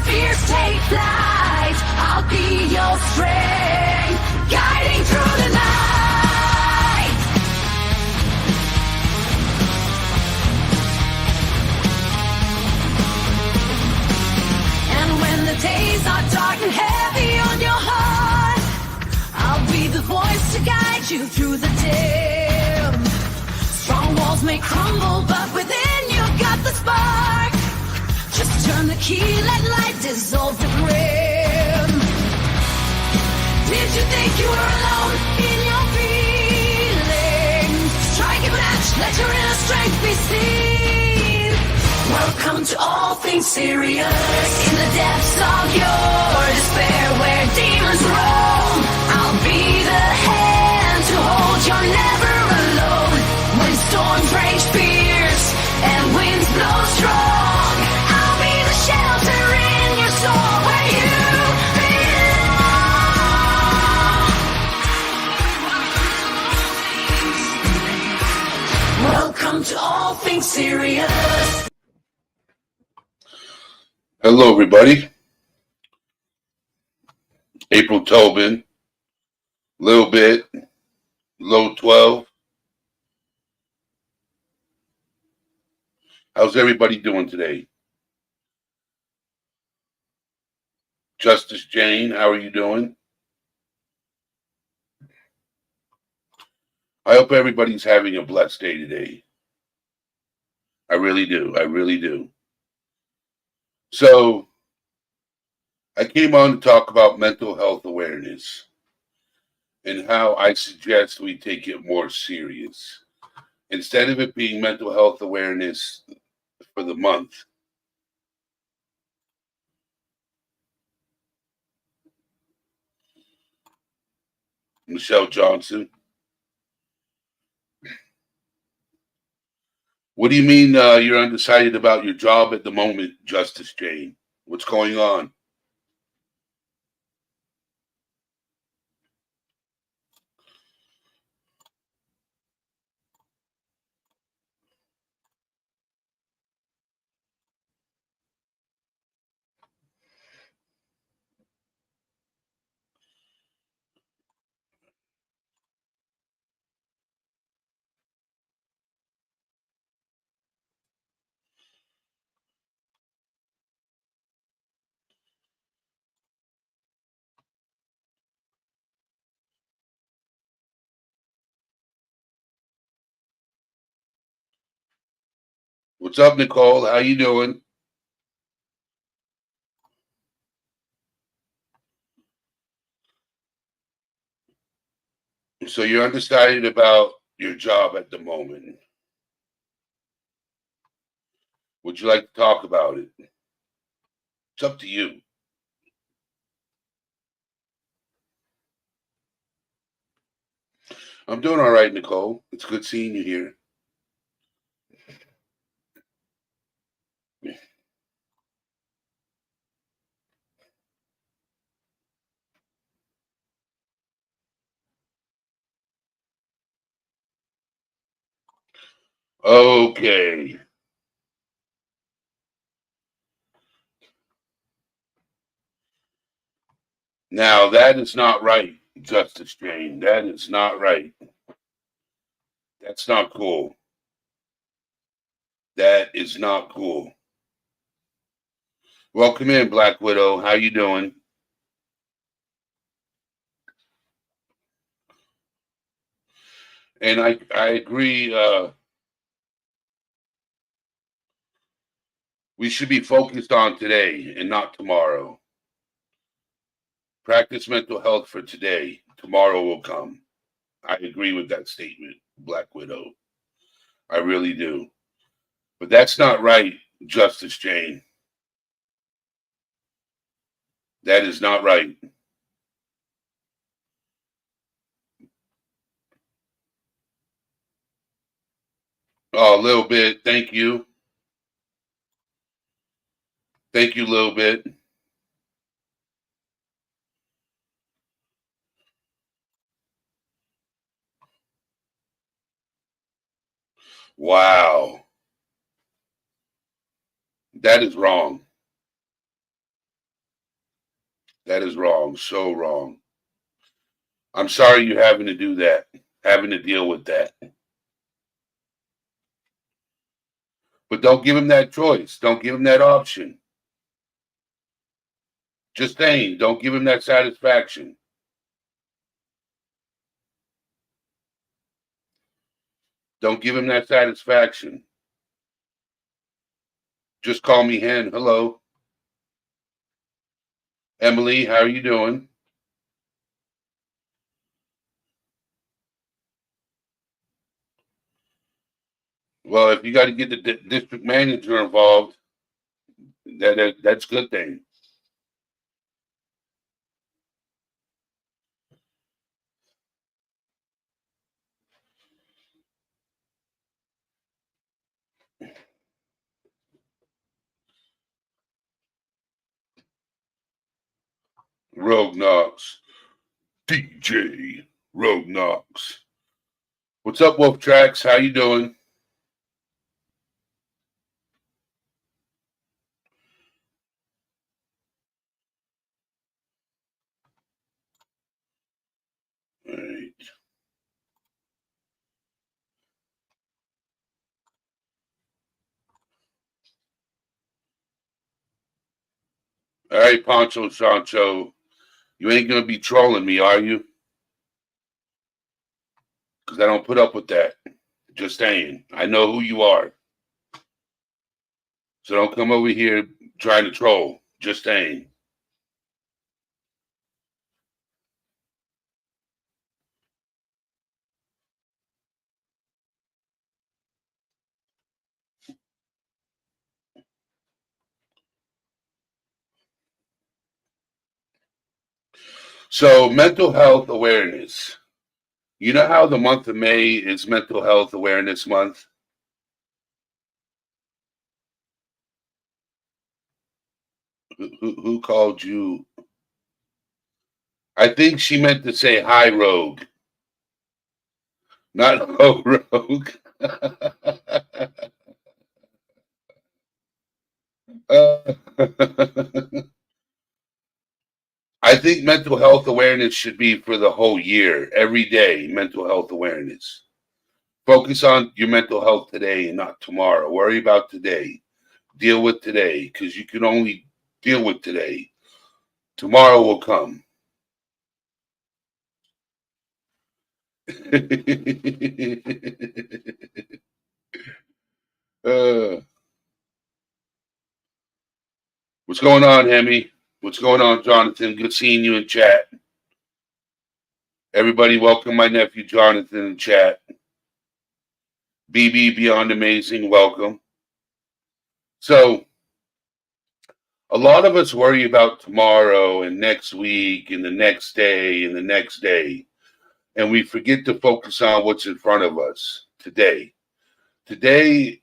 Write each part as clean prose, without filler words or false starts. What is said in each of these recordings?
fears take flight, I'll be your strength, guiding through the night. And when the days are dark and heavy on your heart, I'll be the voice to guide you through the dim. Strong walls may crumble, but within you got the spark. Just turn the key, let light dissolve the grim. Did you think you were alone in your feelings? Strike a match, let your inner strength be seen. Welcome to all things serious. In the depths of your despair, where demons roam, I'll be the hand to hold. You're never alone. When storms rage fierce and winds blow strong, I'll be the shelter in your soul where you belong. Welcome to all things serious. Hello, everybody. April Tobin, Little Bit, Low 12. How's everybody doing today? Justice Jane, how are you doing? I hope everybody's having a blessed day today. I really do. I really do. So, I came on to talk about mental health awareness and how I suggest we take it more serious. Instead of it being mental health awareness for the month, Michelle Johnson. What do you mean you're undecided about your job at the moment, Justice Jane? What's going on? What's up, Nicole? How you doing? So you're undecided about your job at the moment. Would you like to talk about it? It's up to you. I'm doing all right, Nicole. It's good seeing you here. Okay. Now, that is not right, Justice Jane. That is not right. That's not cool. That is not cool. Welcome in, Black Widow. How you doing? And I agree. We should be focused on today and not tomorrow. Practice mental health for today. Tomorrow will come. I agree with that statement, Black Widow. I really do. But that's not right, Justice Jane. That is not right. Oh, a little bit. Thank you. Thank you, a little bit. Wow. That is wrong. That is wrong. So wrong. I'm sorry you're having to do that, having to deal with that. But don't give him that choice. Don't give him that option. Just saying, don't give him that satisfaction. Don't give him that satisfaction. Just call me Hen. Hello. Emily, how are you doing? Well, if you got to get the district manager involved, that's a good thing. Rogue Knox. DJ Rogue Knox. What's up, Wolf Tracks? How you doing? All right. All right, Poncho Sancho. You ain't gonna be trolling me, are you? Because I don't put up with that. Just saying. I know who you are. So don't come over here trying to troll. Just saying. So mental health awareness. You know how the month of May is Mental Health Awareness Month? Who called you? I think she meant to say hi, Rogue. Not oh, Rogue. I think mental health awareness should be for the whole year, every day, mental health awareness. Focus on your mental health today and not tomorrow. Worry about today. Deal with today because you can only deal with today. Tomorrow will come. uh, what's going on, Hemi? What's going on, Jonathan? Good seeing you in chat. Everybody, welcome my nephew Jonathan in chat. BB Beyond Amazing, welcome. So, a lot of us worry about tomorrow and next week and the next day and the next day. And we forget to focus on what's in front of us today. Today,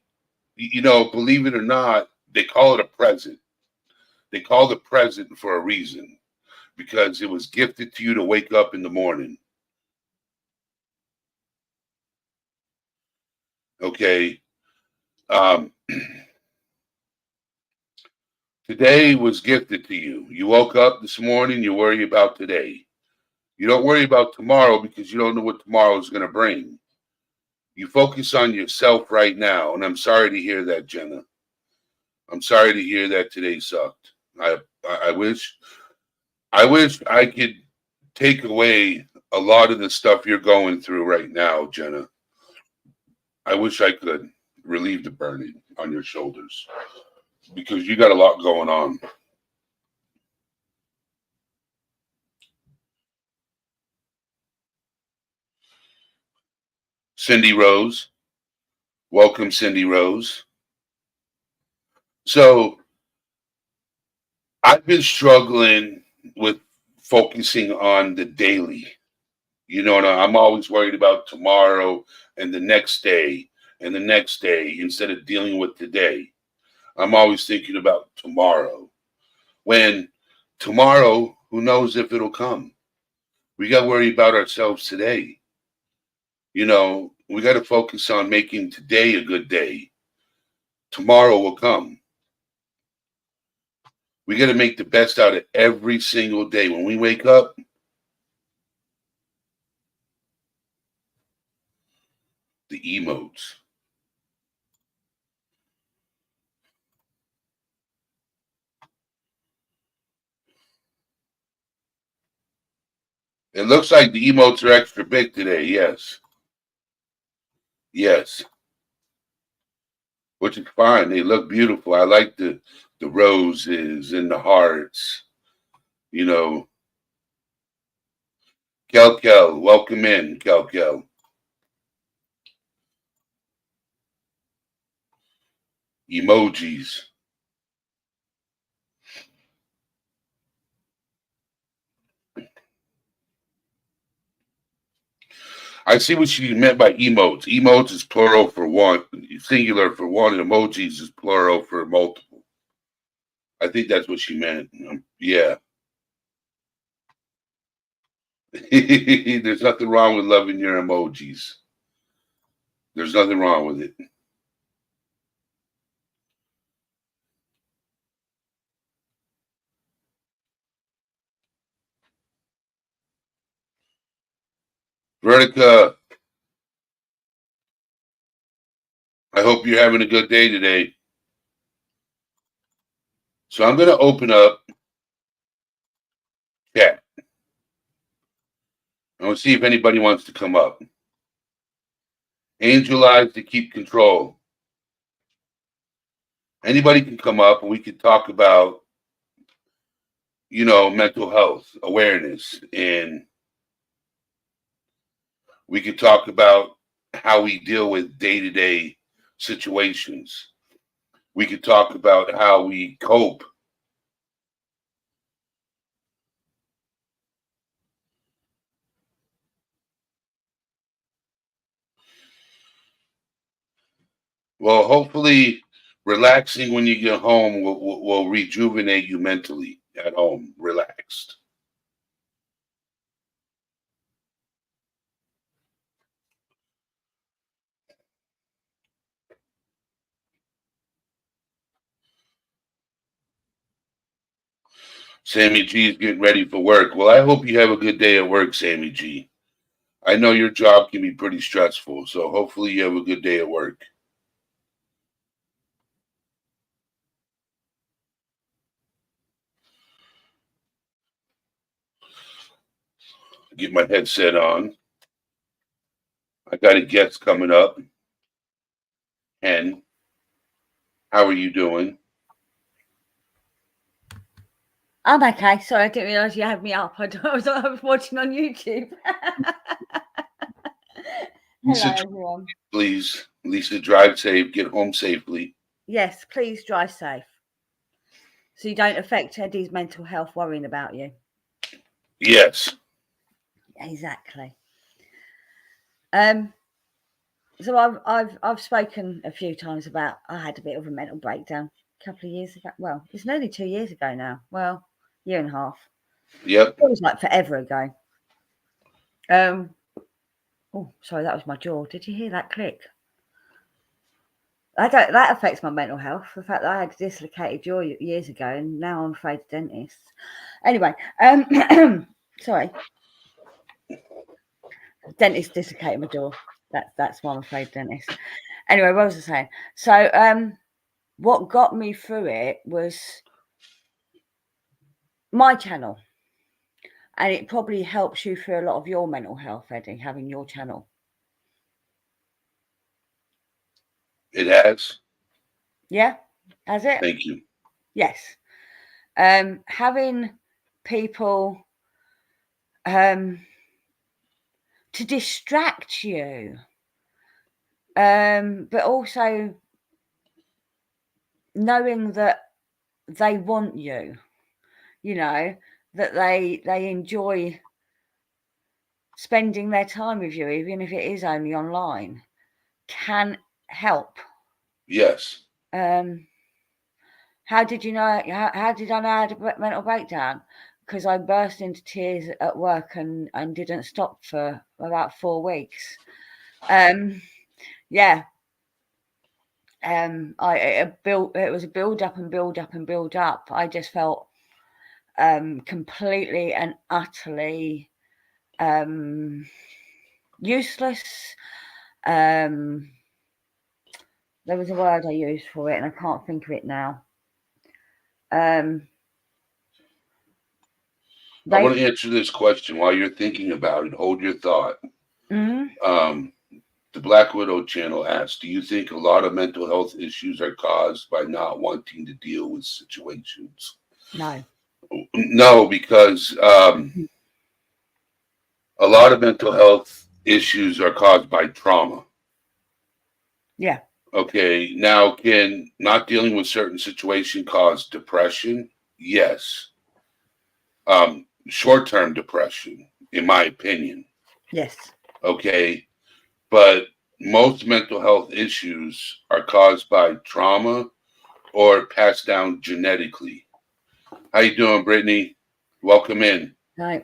you know, believe it or not, they call it a present. They call the present for a reason because it was gifted to you to wake up in the morning. Okay. Today was gifted to you. You woke up this morning, you worry about today. You don't worry about tomorrow because you don't know what tomorrow is going to bring. You focus on yourself right now. And I'm sorry to hear that, Jenna. I'm sorry to hear that today sucked. I wish I could take away a lot of the stuff you're going through right now, Jenna. I wish I could relieve the burden on your shoulders because you got a lot going on. Cindy Rose. Welcome, Cindy Rose. So I've been struggling with focusing on the daily. You know, and I'm always worried about tomorrow and the next day and the next day instead of dealing with today. I'm always thinking about tomorrow. When tomorrow, who knows if it'll come? We got to worry about ourselves today. You know, we got to focus on making today a good day. Tomorrow will come. We got to make the best out of every single day. When we wake up, the emotes. It looks like the emotes are extra big today. Yes. Yes. Which is fine. They look beautiful. I like the roses and the hearts. You know, Kel, welcome in, Kel. Emojis. I see what she meant by emotes. Emotes is plural for one, singular for one, and emojis is plural for multiple. I think that's what she meant. Yeah. There's nothing wrong with loving your emojis. There's nothing wrong with it. Vertica, I hope you're having a good day today. So I'm going to open up chat. I want to see if anybody wants to come up. Angel eyes to keep control. Anybody can come up and we can talk about, mental health awareness, and we could talk about how we deal with day-to-day situations. We could talk about how we cope. Well, hopefully relaxing when you get home will rejuvenate you mentally at home, relaxed. Sammy G is getting ready for work. Well, I hope you have a good day at work, Sammy G. I know your job can be pretty stressful, so hopefully you have a good day at work. Get my headset on. I got a guest coming up. Hen, how are you doing? I'm okay. Sorry, I didn't realise you had me up. I was watching on YouTube. Lisa, Hello, everyone. please, Lisa, drive safe. Get home safely. Yes, please drive safe, so you don't affect Eddie's mental health worrying about you. Yes. Exactly. So I've spoken a few times about I had a bit of a mental breakdown a couple of years ago. Well, it's nearly 2 years ago now. Well, year and a half. Yep. It was like forever ago. Oh, sorry, that was my jaw. Did you hear that click? That affects my mental health. The fact that I had a dislocated jaw years ago, and now I'm afraid of dentists. Anyway, sorry, dentist dislocated my jaw. That's why I'm afraid of dentists. Anyway, what was I saying? So, what got me through it was my channel, and it probably helps you through a lot of your mental health, Eddie, having your channel. It has. Yeah, has it? Thank you. Yes. Having people to distract you, but also knowing that they want you, that they enjoy spending their time with you, even if it is only online, can help. Yes. How did you know? How did I know I had a mental breakdown? Because I burst into tears at work and didn't stop for about 4 weeks. Yeah. It was a build up and build up and build up. I just felt completely and utterly useless. There was a word I used for it, and I can't think of it now. I want to answer this question while you're thinking about it. Hold your thought. The Black Widow channel asks, do you think a lot of mental health issues are caused by not wanting to deal with situations? No. No, because a lot of mental health issues are caused by trauma. Yeah. Okay. Now, can not dealing with certain situation cause depression? Yes. Short-term depression, in my opinion. Yes. Okay. But most mental health issues are caused by trauma or passed down genetically. How you doing, Brittany? Welcome in. No.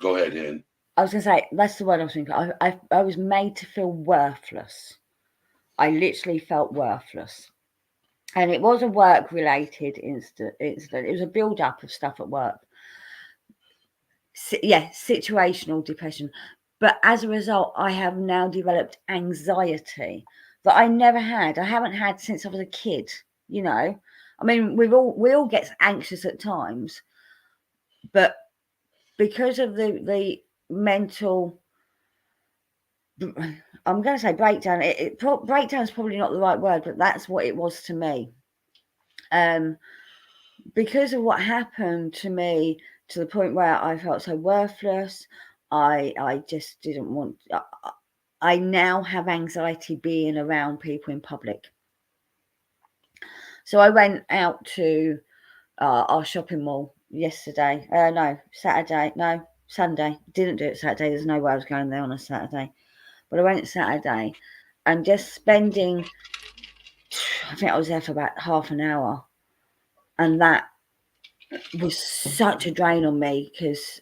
Go ahead, Ann. I was going to say, that's the word I was thinking. I was made to feel worthless. I literally felt worthless. And it was a work-related incident. It was a build-up of stuff at work. Situational depression. But as a result, I have now developed anxiety that I never had. I haven't had since I was a kid, you know. I mean, we all get anxious at times, but because of the mental, I'm going to say breakdown. Breakdown is probably not the right word, but that's what it was to me. Because of what happened to me, to the point where I felt so worthless, I just didn't want. I now have anxiety being around people in public. So I went out to our shopping mall yesterday. Sunday. Didn't do it Saturday. There's no way I was going there on a Saturday. But I went Saturday, and just spending, I think I was there for about half an hour, and that was such a drain on me,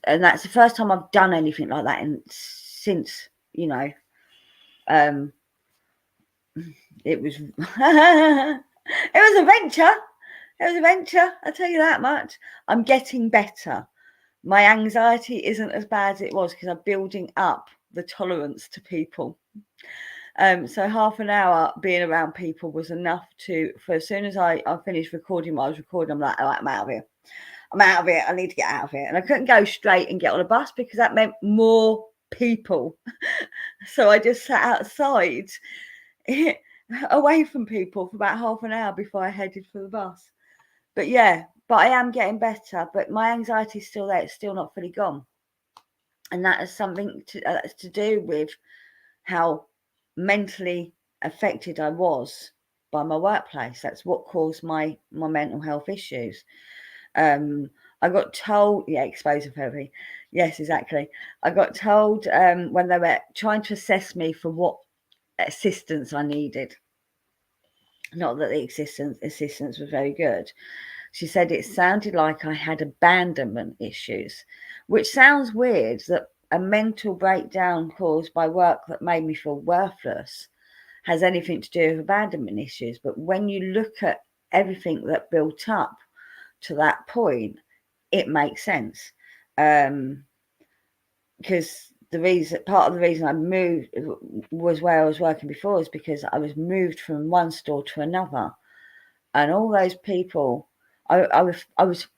and that's the first time I've done anything like that since, you know, it was it was a venture. It was a venture, I'll tell you that much. I'm getting better. My anxiety isn't as bad as it was because I'm building up the tolerance to people. So half an hour being around people was enough for as soon as I finished recording what I was recording, I'm like, all right, I'm out of here. I'm out of it. I need to get out of here. And I couldn't go straight and get on a bus because that meant more people. So I just sat outside away from people for about half an hour before I headed for the bus. But I am getting better. But my anxiety is still there. It's still not fully gone. And that is something to do with how mentally affected I was by my workplace. That's what caused my mental health issues. I got told, exposure therapy. Yes, exactly. I got told when they were trying to assess me for what assistance I needed. Not that the assistance was very good. She said it sounded like I had abandonment issues, which sounds weird, that a mental breakdown caused by work that made me feel worthless has anything to do with abandonment issues. But when you look at everything that built up to that point, it makes sense. Because part of the reason I moved was where I was working before, is because I was moved from one store to another, and all those people, I was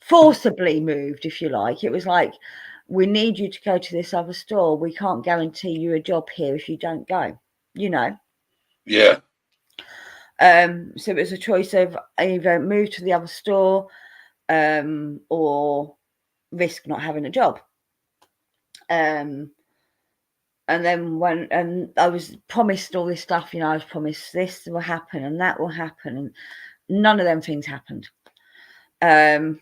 forcibly moved, if you like. It was like, we need you to go to this other store. We can't guarantee you a job here if you don't go, you know. Yeah. So it was a choice of either move to the other store or risk not having a job. And then I was promised all this stuff, you know, I was promised this will happen and that will happen, and none of them things happened. But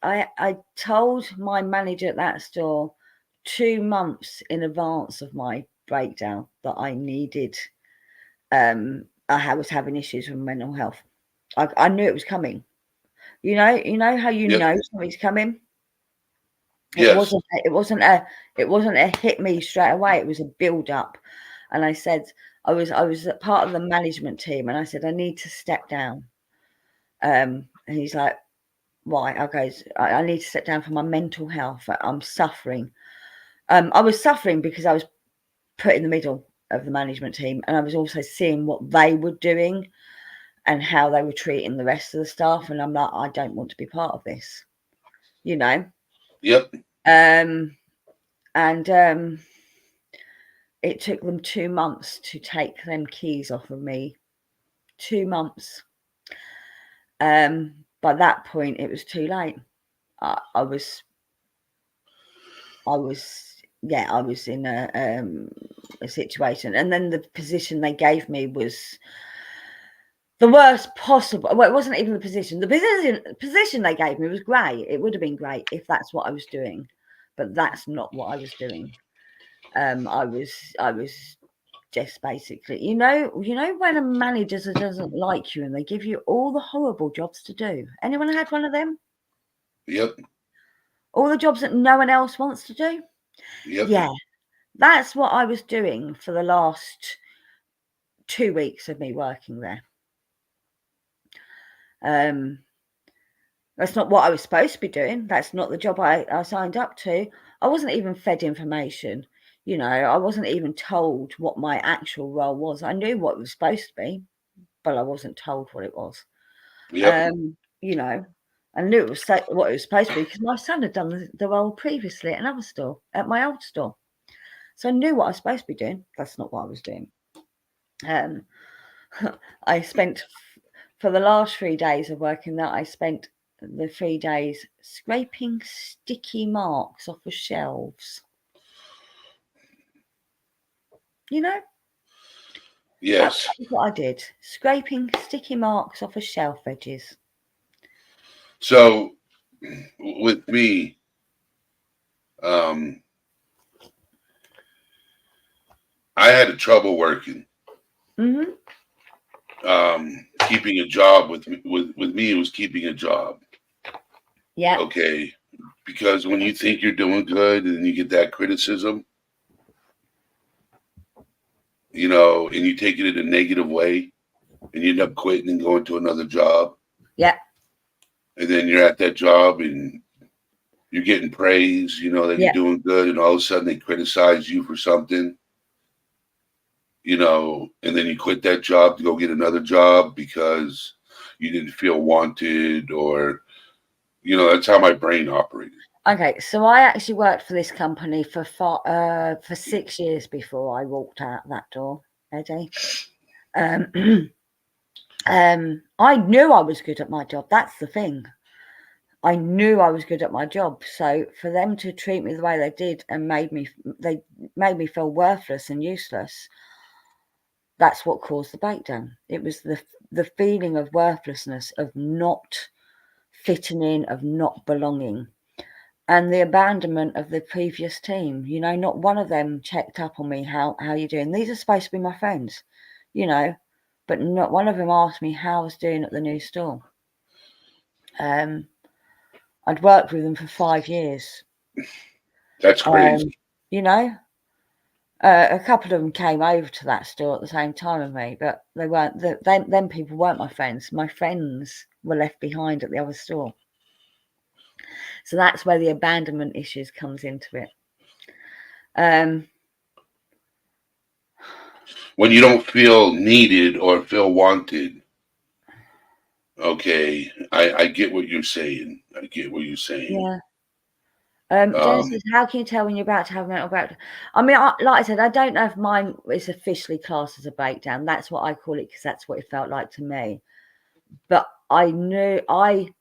I told my manager at that store 2 months in advance of my breakdown that I needed. I was having issues with mental health. I knew it was coming. You know how you know something's coming. It Yes. wasn't a hit me straight away. It was a build up. And I said, I was a part of the management team, and I said, I need to step down. And he's like, why? I goes, I need to step down for my mental health. I'm suffering. I was suffering because I was put in the middle of the management team, and I was also seeing what they were doing and how they were treating the rest of the staff. And I'm like, I don't want to be part of this, you know? Yep. And it took them 2 months to take them keys off of me. 2 months. By that point, it was too late. I was in a situation, and then the position they gave me was the worst possible. Well, it wasn't even the position. The position they gave me was great. It would have been great if that's what I was doing, but that's not what I was doing. I was just basically, you know when a manager doesn't like you and they give you all the horrible jobs to do. Anyone had one of them? Yep. All the jobs that no one else wants to do? Yep. Yeah. That's what I was doing for the last 2 weeks of me working there. That's not what I was supposed to be doing. That's not the job I signed up to. I wasn't even fed information. You know, I wasn't even told what my actual role was. I knew what it was supposed to be, but I wasn't told what it was. Yep. You know, I knew it was what it was supposed to be because my son had done the role previously at another store, at my old store. So I knew what I was supposed to be doing. That's not what I was doing. I spent, for the last 3 days of working there, I spent the 3 days scraping sticky marks off of shelves. You know? Yes. That's what I did. Scraping sticky marks off of shelf edges. So with me, I had trouble working. Mm-hmm. Keeping a job with me, it was keeping a job. Yeah. Okay. Because when you think you're doing good and you get that criticism, you know, and you take it in a negative way and you end up quitting and going to another job. Yeah. And then you're at that job and you're getting praise, you know, that you're doing good, and all of a sudden they criticize you for something, you know, and then you quit that job to go get another job because you didn't feel wanted, or, you know, that's how my brain operated. Okay, so I actually worked for this company for 6 years before I walked out that door, Eddie. I knew I was good at my job. That's the thing. I knew I was good at my job. So for them to treat me the way they did and they made me feel worthless and useless, that's what caused the breakdown. It was the feeling of worthlessness, of not fitting in, of not belonging. And the abandonment of the previous team. You know, not one of them checked up on me. How you doing? These are supposed to be my friends, you know, but not one of them asked me how I was doing at the new store. I'd worked with them for 5 years. That's crazy. You know, a couple of them came over to that store at the same time as me, but they weren't. Them people weren't my friends. My friends were left behind at the other store. So that's where the abandonment issues comes into it. When you don't feel needed or feel wanted, okay, I get what you're saying. Yeah. Genesis, how can you tell when you're about to have a mental breakdown? I mean, like I said, I don't know if mine is officially classed as a breakdown. That's what I call it because that's what it felt like to me. But I knew I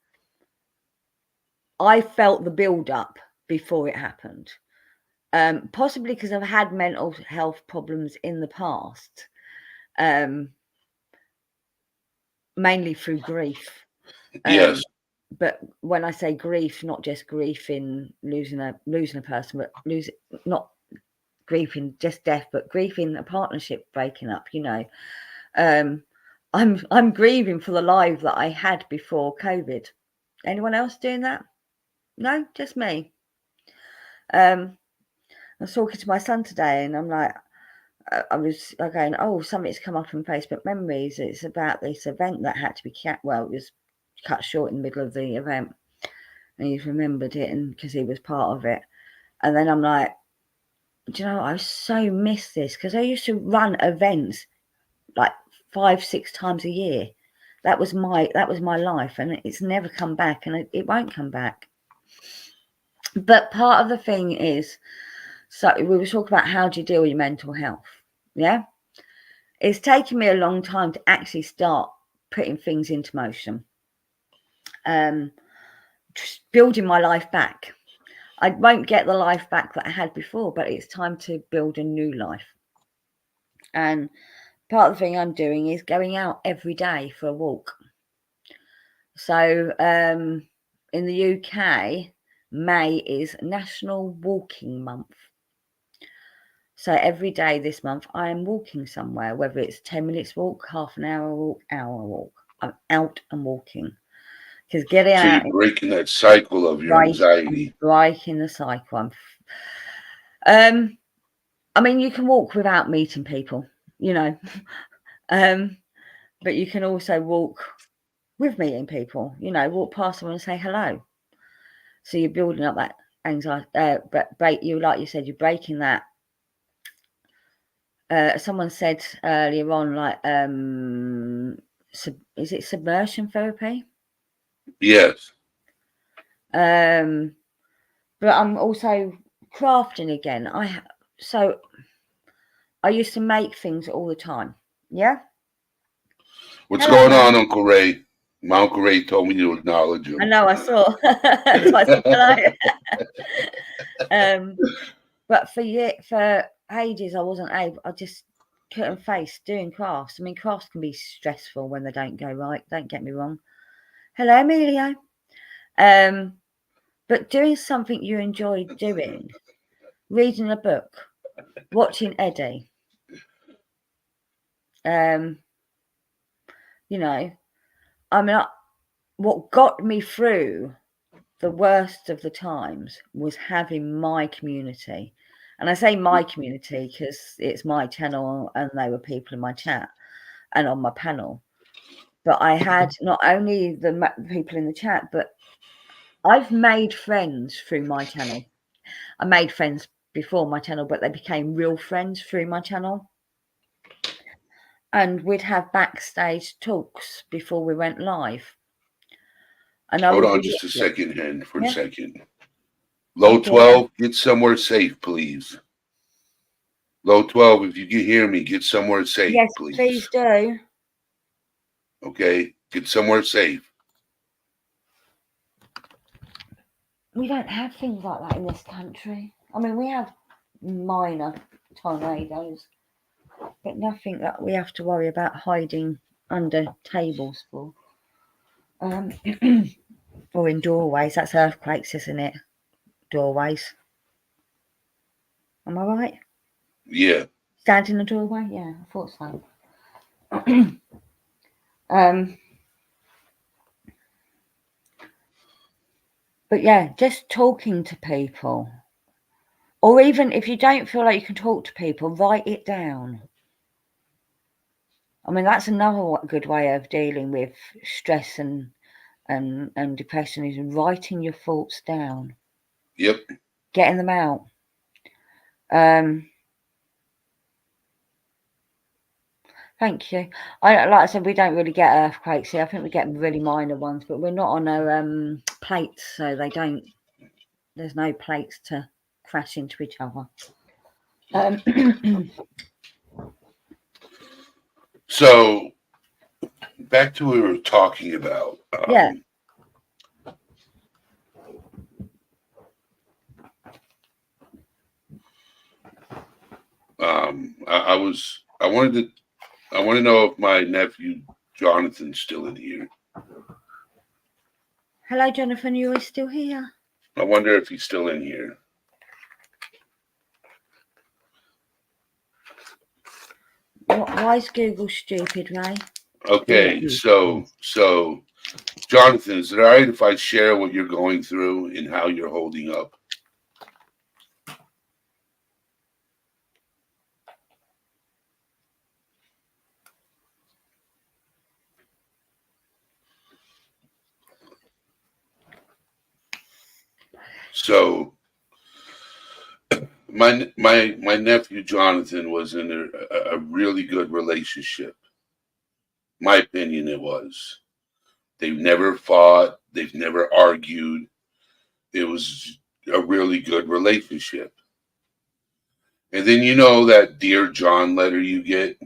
felt the build up before it happened. Possibly because I've had mental health problems in the past, mainly through grief. Yes. But when I say grief, not just grief in losing a person, but not grief in just death, but grief in a partnership breaking up. You know, I'm grieving for the life that I had before COVID. Anyone else doing that? No, just me. I was talking to my son today, and I'm like, I was going, oh, something's come up on Facebook Memories. It's about this event that had to be it was cut short in the middle of the event, and he's remembered it, and because he was part of it. And then I'm like, do you know, I so miss this, because I used to run events like 5-6 times a year. That was my life, and it's never come back, and it won't come back. But part of the thing is, so we were talking about how do you deal with your mental health. Yeah, it's taken me a long time to actually start putting things into motion, just building my life back. I won't get the life back that I had before, but it's time to build a new life. And part of the thing I'm doing is going out every day for a walk. So in the UK, May is National Walking Month. So every day this month, I am walking somewhere, whether it's 10 minutes walk, half an hour walk, hour walk. I'm out and walking. Because getting out, you're breaking that cycle of your anxiety. Breaking the cycle. I mean, you can walk without meeting people, you know, but you can also walk with meeting people, you know, walk past someone and say hello. So you're building up that anxiety, but you, like you said, you're breaking that. Someone said earlier on, like, is it submersion therapy? Yes. But I'm also crafting again. So I used to make things all the time. Yeah. What's going on, Uncle Ray? My Uncle Ray told me to acknowledge him. I know, I saw. That's why I said hello. But for ages, I wasn't able. I just couldn't face doing crafts. I mean, crafts can be stressful when they don't go right. Don't get me wrong. Hello, Emilio. But doing something you enjoy doing, reading a book, watching Eddie. You know, I mean, what got me through the worst of the times was having my community. And I say my community because it's my channel and they were people in my chat and on my panel. But I had not only the people in the chat, but I've made friends through my channel. I made friends before my channel, but they became real friends through my channel. And we'd have backstage talks before we went live. And hold on just a second, Hen, for a second. Low 12, get somewhere safe, please. Low 12, if you can hear me, get somewhere safe, yes, please. Please do. Okay, get somewhere safe. We don't have things like that in this country. I mean, we have minor tornadoes, but nothing that we have to worry about hiding under tables for. Or in doorways. That's earthquakes, isn't it? Doorways. Am I right? Yeah. Stand in the doorway? Yeah, I thought so. But yeah, just talking to people. Or even if you don't feel like you can talk to people, write it down. I mean, that's another good way of dealing with stress and depression, is writing your thoughts down. Yep. Getting them out. Thank you. Like I said, we don't really get earthquakes here. I think we get really minor ones, but we're not on a plates, so there's no plates to crash into each other. So back to what we were talking about. Yeah. I want to know if my nephew Jonathan's still in here. Hello, Jonathan. You are still here? I wonder if he's still in here. Why is Google stupid, Ray? Okay, so Jonathan, is it all right if I share what you're going through and how you're holding up? So my nephew Jonathan was in a really good relationship. My opinion, it was. They've never fought. They've never argued. It was a really good relationship. And then you know that Dear John letter you get.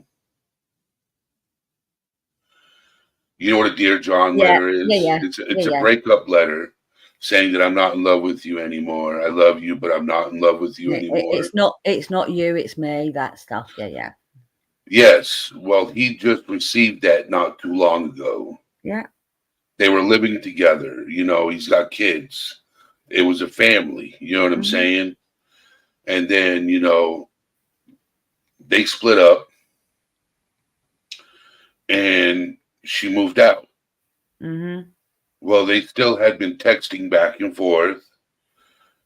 You know what a Dear John Yeah, letter is? yeah, It's a yeah. breakup letter saying that I'm not in love with you anymore. I love you, but I'm not in love with you anymore. It's not you, it's me. That stuff. Yeah. Yes. Well, he just received that not too long ago. Yeah. They were living together. You know, he's got kids. It was a family. You know what I'm saying? And then, you know, they split up and she moved out. Mm-hmm. Well, they still had been texting back and forth.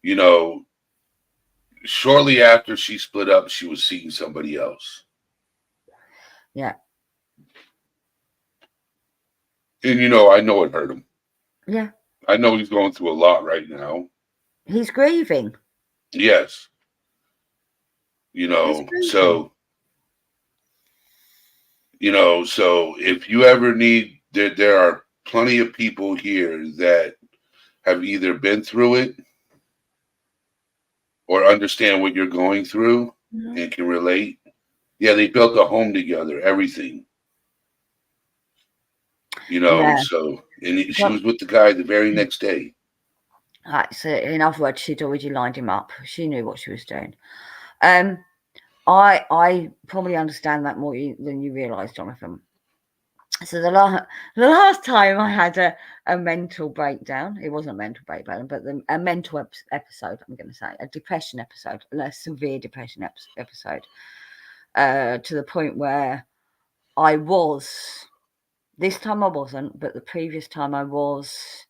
You know, shortly after she split up, she was seeing somebody else. Yeah. And, you know, I know it hurt him. Yeah. I know he's going through a lot right now. He's grieving. Yes. You know, so if you ever need, there are plenty of people here that have either been through it or understand what you're going through and can relate. Yeah, they built a home together, everything. You know, Yeah. so, and she was with the guy the very next day. Right, so in other words, she'd already lined him up. She knew what she was doing. I probably understand that more than you realise, Jonathan. So the last time I had a mental breakdown, it wasn't a mental breakdown, but a mental episode, I'm going to say, a depression episode, a severe depression episode, to the point where I was, this time I wasn't, but the previous time I was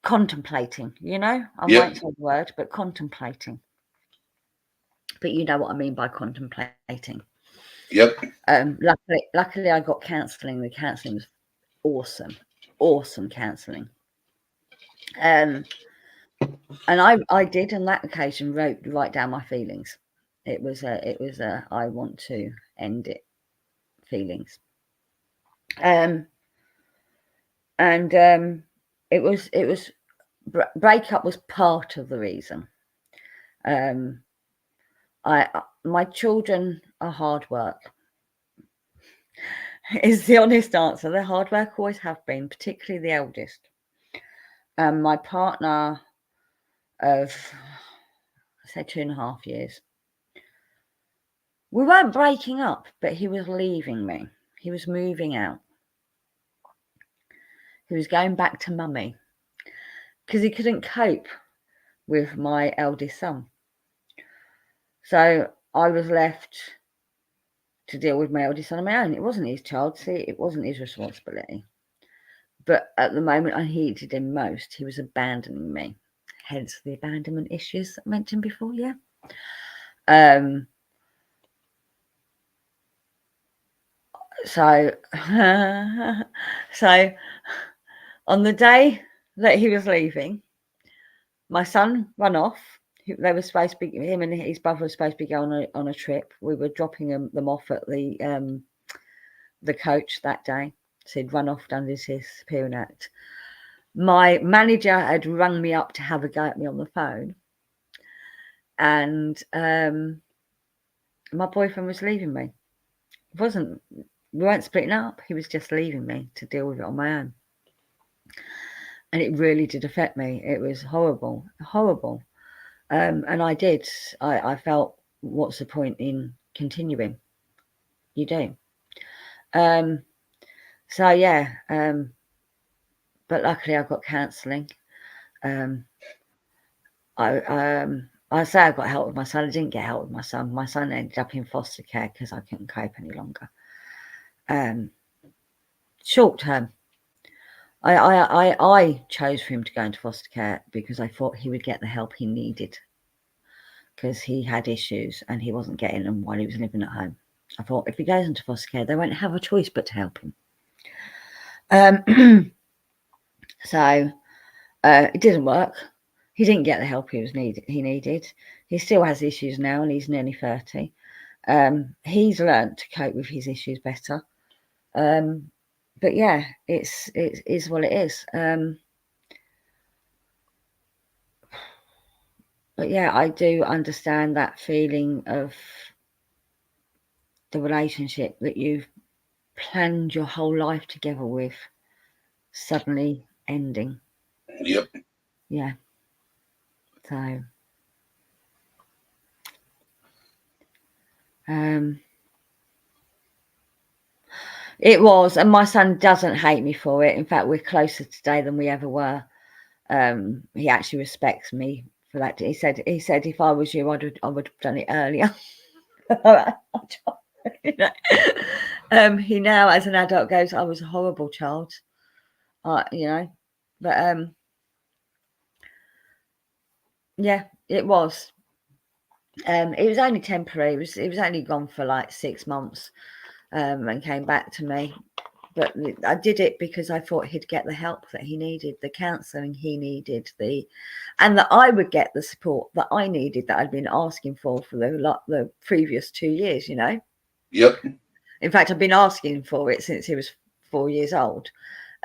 contemplating, you know, I won't say the word, but contemplating. But you know what I mean by contemplating. Yep. Luckily I got counselling. The counselling was awesome counselling. And I did on that occasion write down my feelings. It was a I want to end it feelings. It was breakup was part of the reason. My children are hard work. Is the honest answer. They're hard work, always have been, particularly the eldest. My partner of, say, 2.5 years. We weren't breaking up, but he was leaving me. He was moving out. He was going back to mummy because he couldn't cope with my eldest son. So I was left to deal with my eldest son on my own. It wasn't his child, see, it wasn't his responsibility. But at the moment I needed him most, he was abandoning me. Hence the abandonment issues that I mentioned before, yeah. So on the day that he was leaving, my son ran off. They were supposed to be, him and his brother were supposed to be going on a trip. We were dropping them off at the coach that day. So he'd run off, done his disappearing act. My manager had rung me up to have a go at me on the phone. And my boyfriend was leaving me. We weren't splitting up. He was just leaving me to deal with it on my own. And it really did affect me. It was horrible. And I did. I felt, what's the point in continuing? You do. So yeah. But luckily I got counselling. I say I got help with my son. I didn't get help with my son. My son ended up in foster care because I couldn't cope any longer. Short term. I chose for him to go into foster care because I thought he would get the help he needed because he had issues and he wasn't getting them while he was living at home. I thought if he goes into foster care, they won't have a choice but to help him. So it didn't work. he didn't get the help he needed. He still has issues now, and he's nearly 30. He's learned to cope with his issues better. But yeah, it is what it is. But yeah, I do understand that feeling of the relationship that you've planned your whole life together with suddenly ending. Yep. Yeah. So, it was, and my son doesn't hate me for it. In fact, we're closer today than we ever were. He actually respects me for that. He said if I was you, I would have done it earlier. You know? He now, as an adult, goes, I was a horrible child. You know, but yeah, it was. It was only temporary. It was only gone for like 6 months, and came back to me. But I did it because I thought he'd get the help that he needed, the counselling he needed, and that I would get the support that I needed, that I'd been asking for the previous 2 years. You know. Yep. In fact, I've been asking for it since he was 4 years old.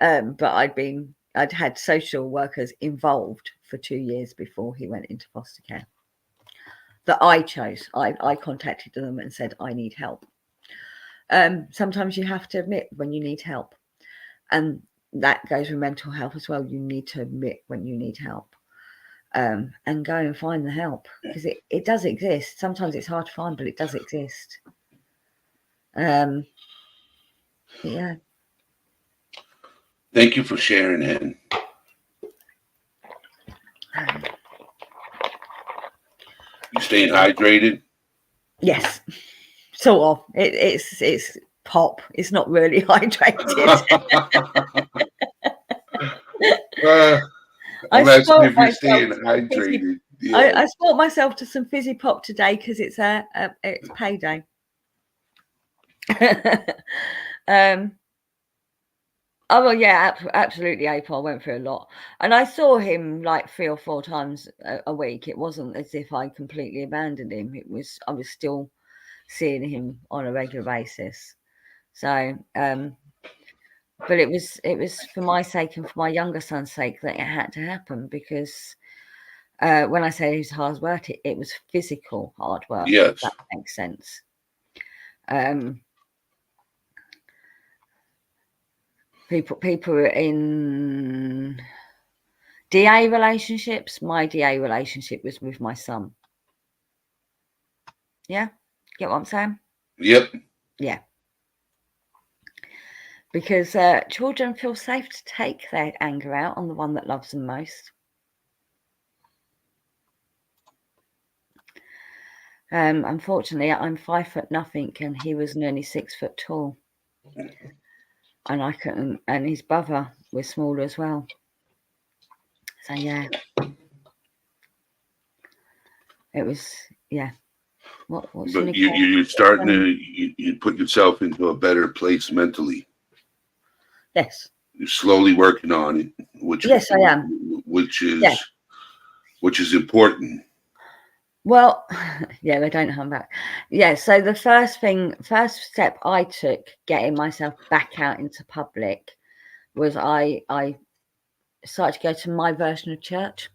But I'd had social workers involved for 2 years before he went into foster care. That I chose. I contacted them and said, I need help. Sometimes you have to admit when you need help. And that goes with mental health as well. You need to admit when you need help. And go and find the help, because it does exist. Sometimes it's hard to find, but it does exist. Yeah. Thank you for sharing, Hen. You staying hydrated? Yes, sort of. It's pop. It's not really hydrated. I'm asking if you're staying to hydrated. I spoilt myself to some fizzy pop today because it's payday. Oh well, yeah, absolutely. April went through a lot, and I saw him like 3 or 4 times a week. It wasn't as if I completely abandoned him. I was still seeing him on a regular basis. So, but it was for my sake and for my younger son's sake that it had to happen, because when I say it was hard work, it was physical hard work. Yes. If that makes sense. People are in DA relationships. My DA relationship was with my son. Yeah, get what I'm saying? Yep. Yeah. Because children feel safe to take their anger out on the one that loves them most. Unfortunately, I'm 5 foot nothing, and he was nearly 6 foot tall. And I couldn't, and his brother was smaller as well. So yeah, it was, yeah. What's But you're starting to you put yourself into a better place mentally. Yes. You're slowly working on it, Yes, I am. Which is important. Well, yeah, they don't come back. Yeah, so the first step I took getting myself back out into public was I started to go to my version of church,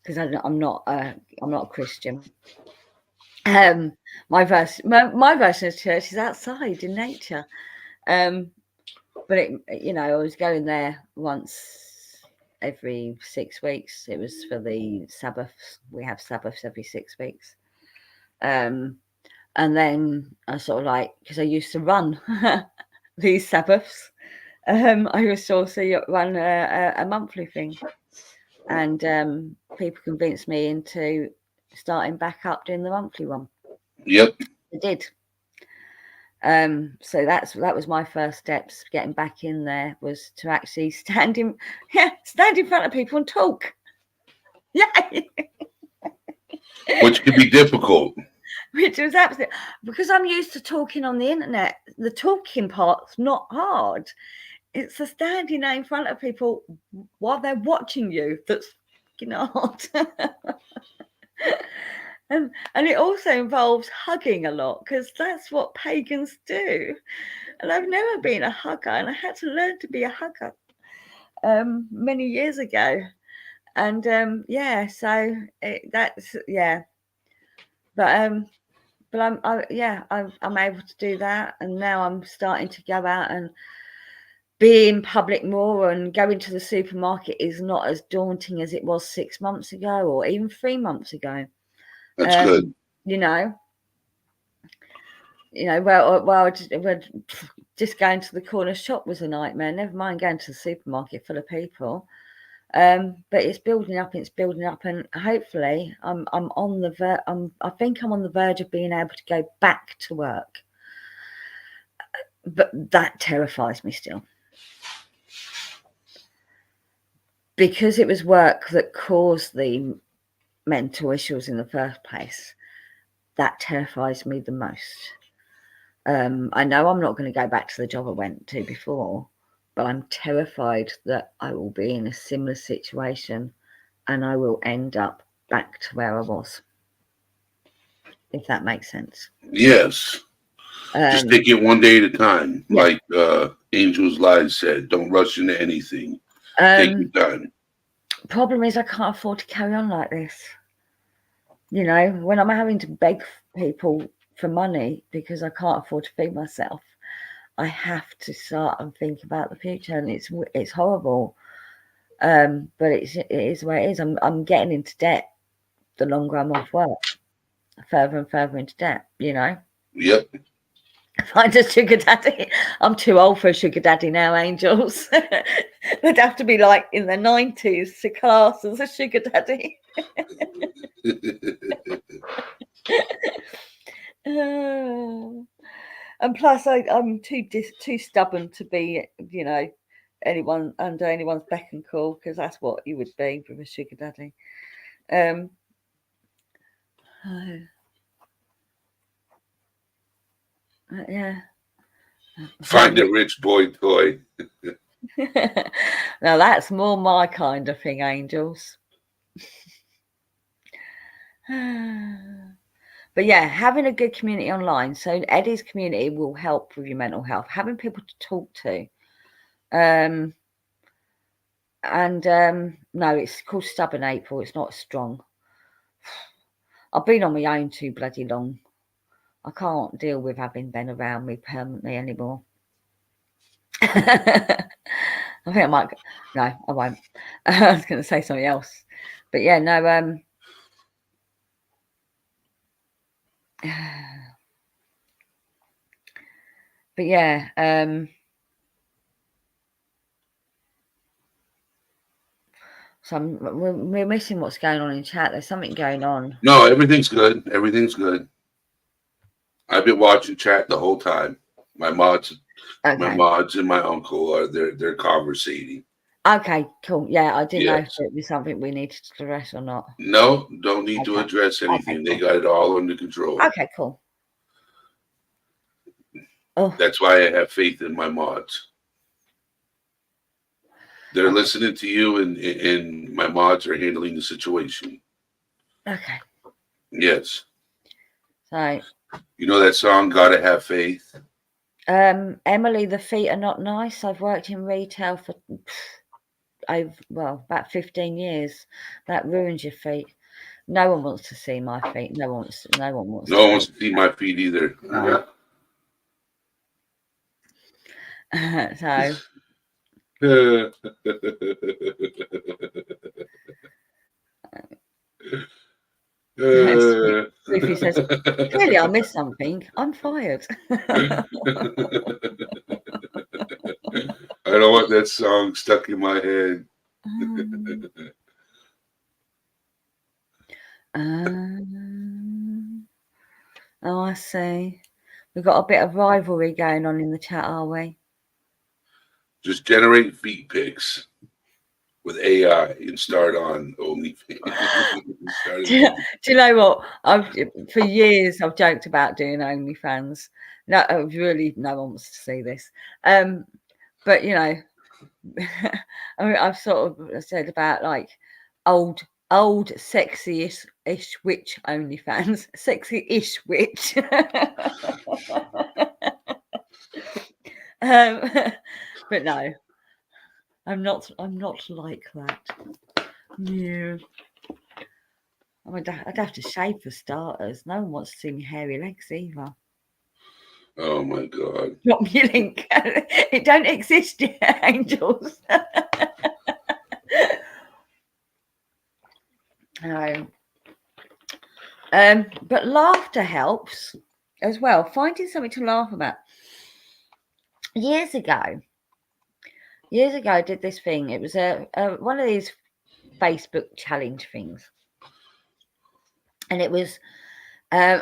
because I'm not a Christian. My version of church is outside in nature, but I was going there once every 6 weeks. It was for the Sabbaths. We have Sabbaths every 6 weeks. And then I sort of because I used to run these Sabbaths, I used to also run a monthly thing, and people convinced me into starting back up doing the monthly one. Yep. I did. So that was my first steps, getting back in there, was to actually stand in front of people and talk. Yeah. Which can be difficult. Which was absolutely, because I'm used to talking on the internet. The talking part's not hard. It's the standing there in front of people while they're watching you that's fucking hard. And it also involves hugging a lot, because that's what pagans do. And I've never been a hugger, and I had to learn to be a hugger many years ago. And so that's but I'm able to do that, and now I'm starting to go out and be in public more, and going to the supermarket is not as daunting as it was 6 months ago, or even 3 months ago. That's good. You know, well, just going to the corner shop was a nightmare. Never mind going to the supermarket full of people. But it's building up, and hopefully I think I'm on the verge of being able to go back to work. But that terrifies me still, because it was work that caused the mental issues in the first place. That terrifies me the most. I know I'm not going to go back to the job I went to before, but I'm terrified that I will be in a similar situation and I will end up back to where I was, if that makes sense. Yes. Just take it one day at a time. Yeah. Like Angel's Lies said, don't rush into anything. Take your time. Problem is, I can't afford to carry on like this. You know, when I'm having to beg people for money because I can't afford to feed myself, I have to start and think about the future, and it's horrible. But it is where it is. I'm getting into debt the longer I'm off work, further and further into debt. You know. Yep. Find a sugar daddy. I'm too old for a sugar daddy now, Angels. They'd have to be like in their 90s to class as a sugar daddy. And plus, I'm too stubborn to be, anyone under anyone's beck and call, because that's what you would be with a sugar daddy. Yeah. Find a rich boy toy. Now that's more my kind of thing, Angels. But yeah, having a good community online. So Eddie's community will help with your mental health, having people to talk to. No, it's called Stubborn April. It's not strong. I've been on my own too bloody long. I can't deal with having Ben around me permanently anymore. I think I might. No, I won't. I was going to say something else, but yeah, no. But yeah, so we're missing what's going on in chat. There's something going on. No, everything's good. Everything's good. I've been watching chat the whole time. My mods and my uncle are they're conversating. Okay, cool. Yeah, I didn't know if it was something we needed to address or not. No, don't need to address anything. Okay, cool. They got it all under control. Okay, cool. Oh, that's why I have faith in my mods. They're listening to you, and my mods are handling the situation. Okay. Yes. So. You know that song, Gotta Have Faith? Emily, the feet are not nice. I've worked in retail for about 15 years. That ruins your feet. No one wants to see my feet. No one wants to see my feet either. No. Sophie says, clearly I missed something. I'm fired. I don't want that song stuck in my head. Oh, I see. We've got a bit of rivalry going on in the chat, are we? Just generate feet pics with AI and start on OnlyFans. Do you know what? For years I've joked about doing OnlyFans. No, really, no one wants to see this. But I mean, I've sort of said about like old sexy-ish witch OnlyFans. Sexy-ish witch. But no, I'm not like that. No. I'd have to shave for starters. No one wants to see me hairy legs either. Oh my God. Drop me a link. It don't exist yet, angels. No. But laughter helps as well. Finding something to laugh about. Years ago, I did this thing. It was a one of these Facebook challenge things, and it was at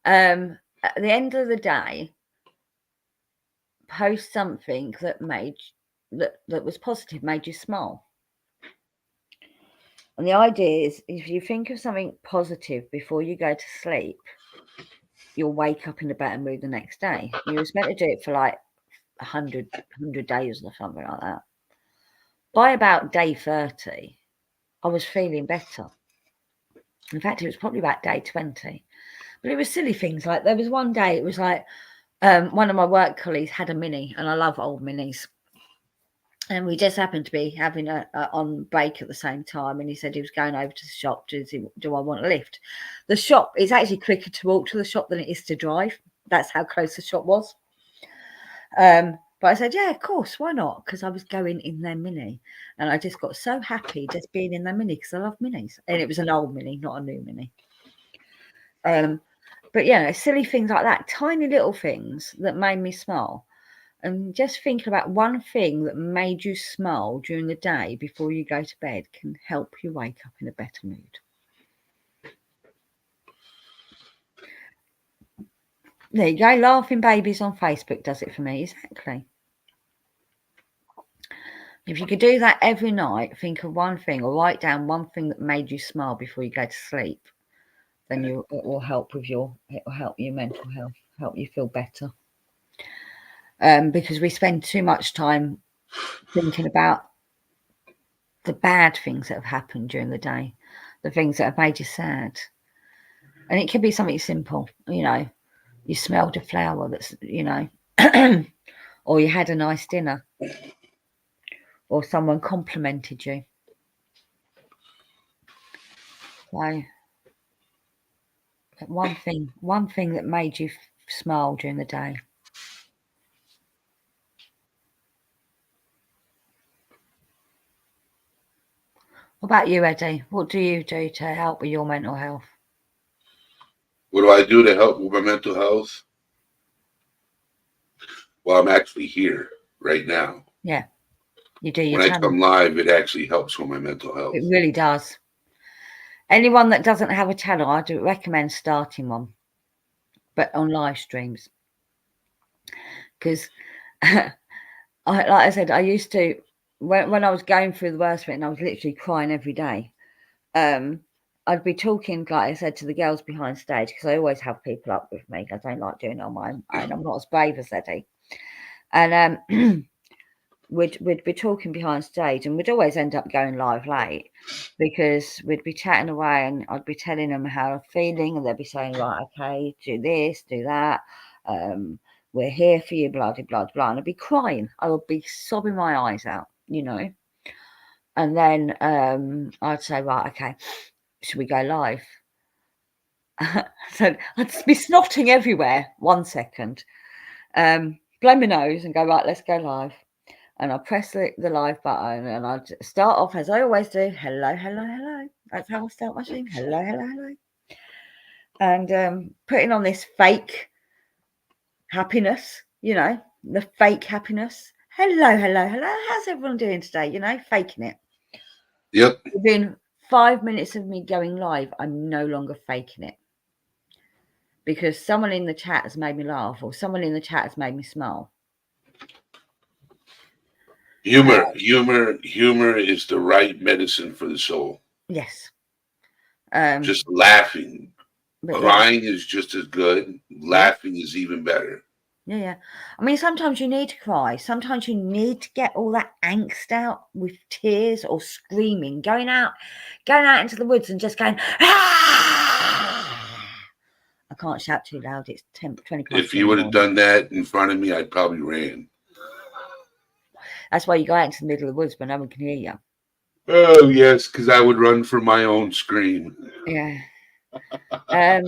the end of the day, post something that made that was positive, made you smile. And the idea is, if you think of something positive before you go to sleep, you'll wake up in a better mood the next day. You was meant to do it for like 100 days or something like that. By about day 30, I was feeling better. In fact, it was probably about day 20. But it was silly things. Like there was one day, it was like one of my work colleagues had a Mini, and I love old Minis. And we just happened to be having a on break at the same time, and he said he was going over to the shop. Do I want a lift? The shop is actually quicker to walk to the shop than it is to drive. That's how close the shop was. But I said, yeah, of course, why not? Because I was going in their Mini, and I just got so happy just being in their Mini because I love Minis, and it was an old Mini, not a new Mini. But yeah, silly things like that, tiny little things that made me smile. And just thinking about one thing that made you smile during the day before you go to bed can help you wake up in a better mood. There you go. Laughing Babies on Facebook does it for me. Exactly. If you could do that every night, think of one thing or write down one thing that made you smile before you go to sleep, then it will help with your mental health, help you feel better. Because we spend too much time thinking about the bad things that have happened during the day, the things that have made you sad. And it could be something simple, you smelled a flower that's, or you had a nice dinner, or someone complimented you. So one thing that made you smile during the day. What about you, Eddie? What do you do to help with your mental health? What do I do to help with my mental health? Well, I'm actually here right now. Yeah, you do your When channel. I come live, it actually helps with my mental health. It really does. Anyone that doesn't have a channel, I do recommend starting one, but on live streams. Because, like I said, I used to, when I was going through the worst of it and I was literally crying every day, I'd be talking, like I said, to the girls behind stage, because I always have people up with me. I don't like doing it on my own. I'm not as brave as Eddie. And we'd be talking behind stage, and we'd always end up going live late because we'd be chatting away, and I'd be telling them how I'm feeling, and they'd be saying, right, okay, do this, do that. We're here for you, blah, blah, blah, blah. And I'd be crying. I would be sobbing my eyes out, And then I'd say, right, okay, should we go live? So I'd be snotting everywhere. 1 second. Blow my nose and go, right, let's go live. And I'd press the live button, and I'd start off as I always do. Hello, hello, hello. That's how I start my stream. Hello, hello, hello. And putting on this fake happiness, the fake happiness. Hello, hello, hello. How's everyone doing today? Faking it. Yep. Within 5 minutes of me going live, I'm no longer faking it. Because someone in the chat has made me laugh, or someone in the chat has made me smile. Humor is the right medicine for the soul. Yes. Just laughing. Crying is just as good. Laughing is even better. Yeah. I mean, sometimes you need to cry. Sometimes you need to get all that angst out with tears or screaming, going out into the woods and just going, ah! I can't shout too loud. It's 20 past If 2 you in the would have morning. done that in front of me, I probably ran. That's why you go out into the middle of the woods when no one can hear you. Oh, yes, because I would run for my own scream. Yeah. I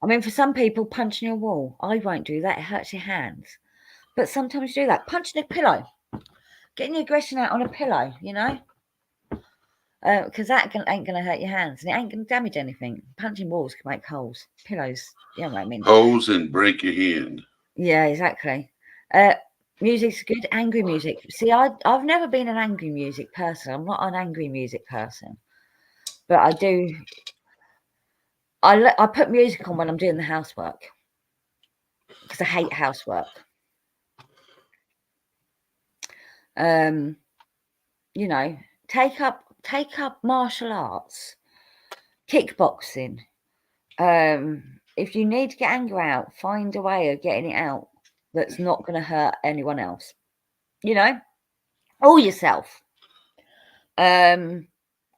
mean, for some people, punching a wall, I won't do that. It hurts your hands. But sometimes you do that. Punching a pillow. Getting your aggression out on a pillow, you know? Because that ain't going to hurt your hands and it ain't going to damage anything. Punching walls can make holes. Pillows, you know what I mean? Hose and break your hand. Yeah, exactly. Music's good. Angry music. See, I've never been an angry music person. I'm not an angry music person. But I do. I put music on when I'm doing the housework. Because I hate housework. You know, take up martial arts, kickboxing. If you need to get anger out, find a way of getting it out that's not going to hurt anyone else. You know, or yourself. Go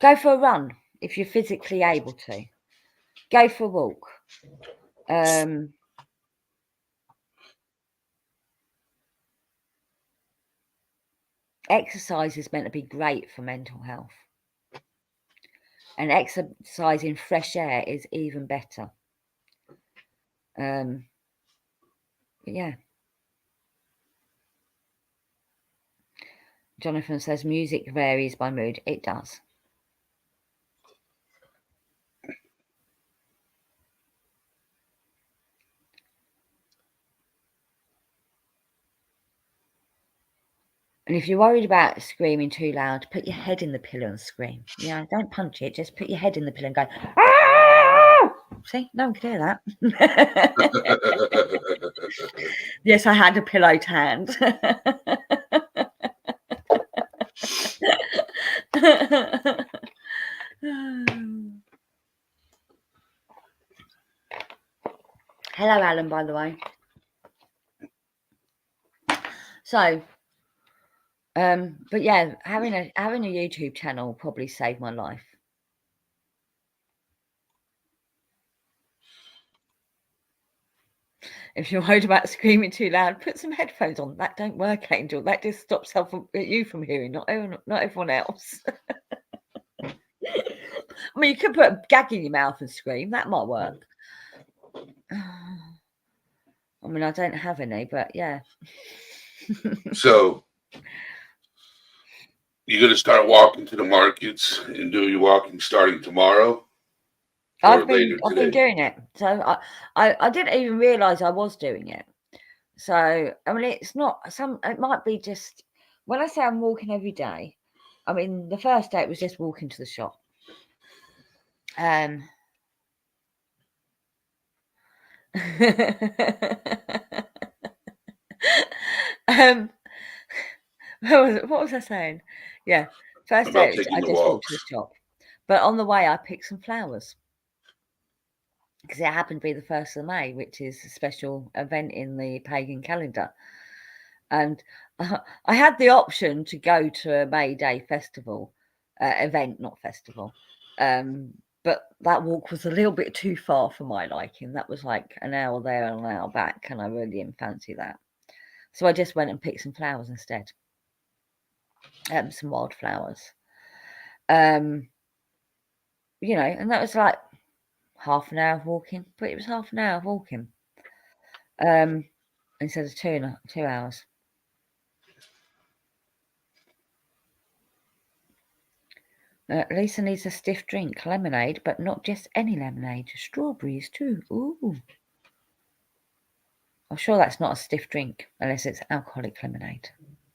for a run if you're physically able to. Go for a walk. Exercise is meant to be great for mental health. And exercise in fresh air is even better. Yeah. Jonathan says music varies by mood. It does. And if you're worried about screaming too loud, put your head in the pillow and scream. Yeah, don't punch it. Just put your head in the pillow and go, ah! See, no one could hear that. Yes, I had a pillow to hand. Hello, Alan, by the way. So, but yeah, having a YouTube channel probably saved my life. If you're worried about screaming too loud, put some headphones on. That don't work, Angel. That just stops you from hearing, not everyone else. I mean, you could put a gag in your mouth and scream. That might work. I mean, I don't have any, but yeah. So, you're going to start walking to the markets and do your walking starting tomorrow? I've been doing it. So I didn't even realise I was doing it. So, I mean, it's not it might be just, when I say I'm walking every day, I mean, the first day it was just walking to the shop. What was I saying? Yeah, first day I just walked to the shop, but on the way I picked some flowers because it happened to be the 1st of May, which is a special event in the pagan calendar, and I had the option to go to a May Day festival event, not festival, but that walk was a little bit too far for my liking. That was like an hour there and an hour back, and I really didn't fancy that. So I just went and picked some flowers instead. Some wildflowers. You know, and that was like half an hour of walking, but it was half an hour of walking. Instead of 2 hours. Lisa needs a stiff drink, lemonade, but not just any lemonade, strawberries too. Ooh. I'm sure that's not a stiff drink unless it's alcoholic lemonade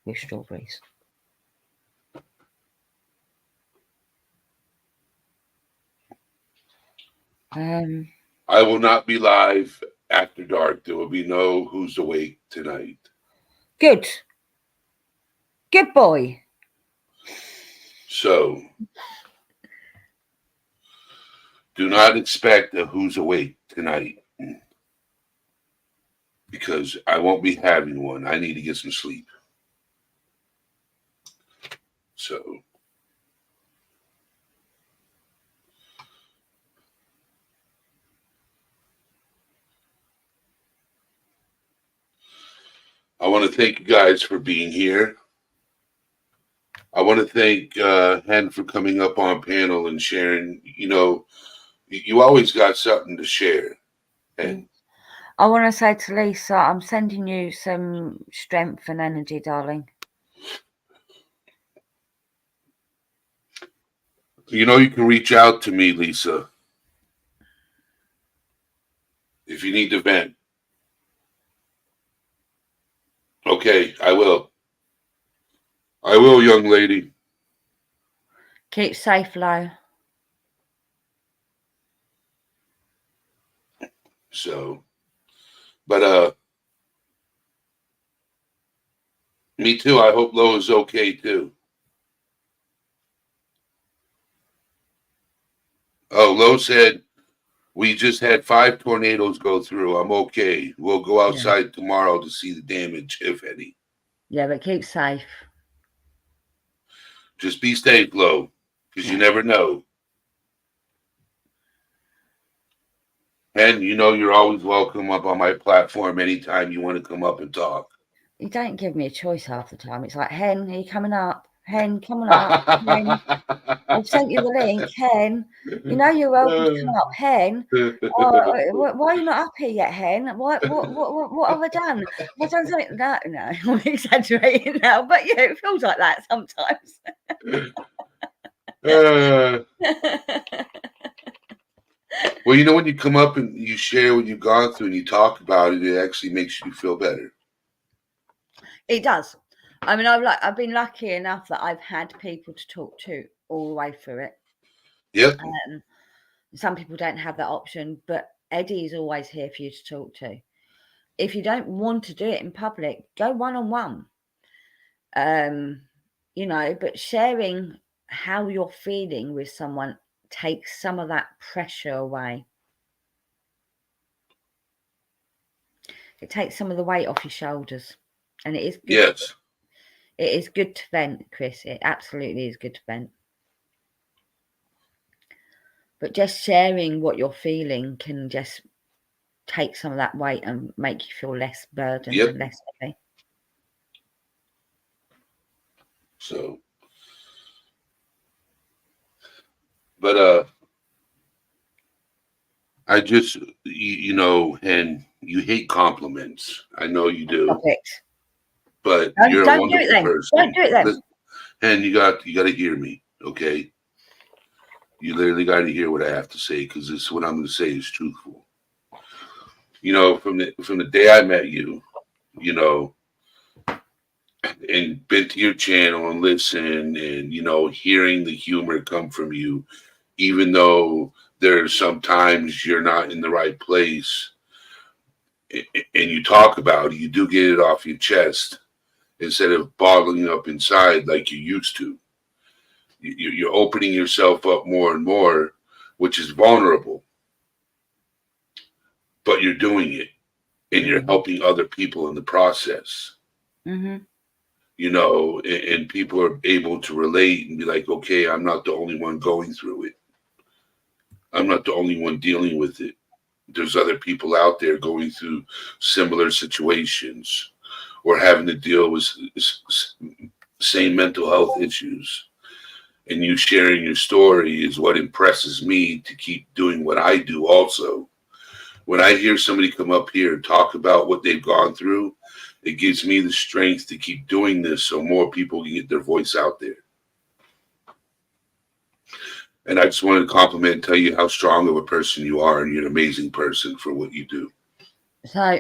with strawberries. I will not be live after dark. There will be no Who's Awake tonight. Good boy. So, do not expect a Who's Awake tonight. because I won't be having one. I need to get some sleep. So I want to thank you guys for being here. I want to thank Hen for coming up on panel and sharing. You always got something to share. And I want to say to Lisa, I'm sending you some strength and energy, darling. you can reach out to me, Lisa, if you need to vent. Okay, I will. I will, young lady. Keep safe, Lo. So, but me too. I hope Lo is okay too. Oh, Lo said we just had 5 tornadoes go through. I'm okay. We'll go outside tomorrow to see the damage, if any. Yeah, but keep safe. Just be safe, Lo, because you never know. And you're always welcome up on my platform anytime you want to come up and talk. You don't give me a choice half the time. It's like, Hen, are you coming up? Hen, come on up. Hen, I've sent you the link. Hen, you're welcome to come up. Hen, why are you not up here yet, Hen? What have I done? Have I done something? No, I'm exaggerating now, but yeah, it feels like that sometimes. Well, when you come up and you share what you've gone through and you talk about it, it actually makes you feel better. It does. I mean, I've been lucky enough that I've had people to talk to all the way through it. Yep. Some people don't have that option, but Eddie is always here for you to talk to. If you don't want to do it in public, go one-on-one. But sharing how you're feeling with someone takes some of that pressure away. It takes some of the weight off your shoulders, and it is good. Yes. It is good to vent, Chris. It absolutely is good to vent. But just sharing what you're feeling can just take some of that weight and make you feel less burdened and less heavy. So, but I just, and you hate compliments. I know you do. Stop it. But you're a wonderful person. Don't do it then. And you got to hear me, okay? You literally got to hear what I have to say, because this what I'm going to say is truthful. From the day I met you, and been to your channel and listen, and hearing the humor come from you, even though there's sometimes you're not in the right place, and you talk about it, you do get it off your chest instead of bottling up inside like you used to. You're opening yourself up more and more, which is vulnerable, but you're doing it, and you're helping other people in the process. Mm-hmm. And people are able to relate and be like, okay, I'm not the only one going through it. I'm not the only one dealing with it. There's other people out there going through similar situations or having to deal with same mental health issues. And you sharing your story is what impresses me to keep doing what I do also. When I hear somebody come up here and talk about what they've gone through, it gives me the strength to keep doing this so more people can get their voice out there. And I just wanted to compliment and tell you how strong of a person you are, and you're an amazing person for what you do. So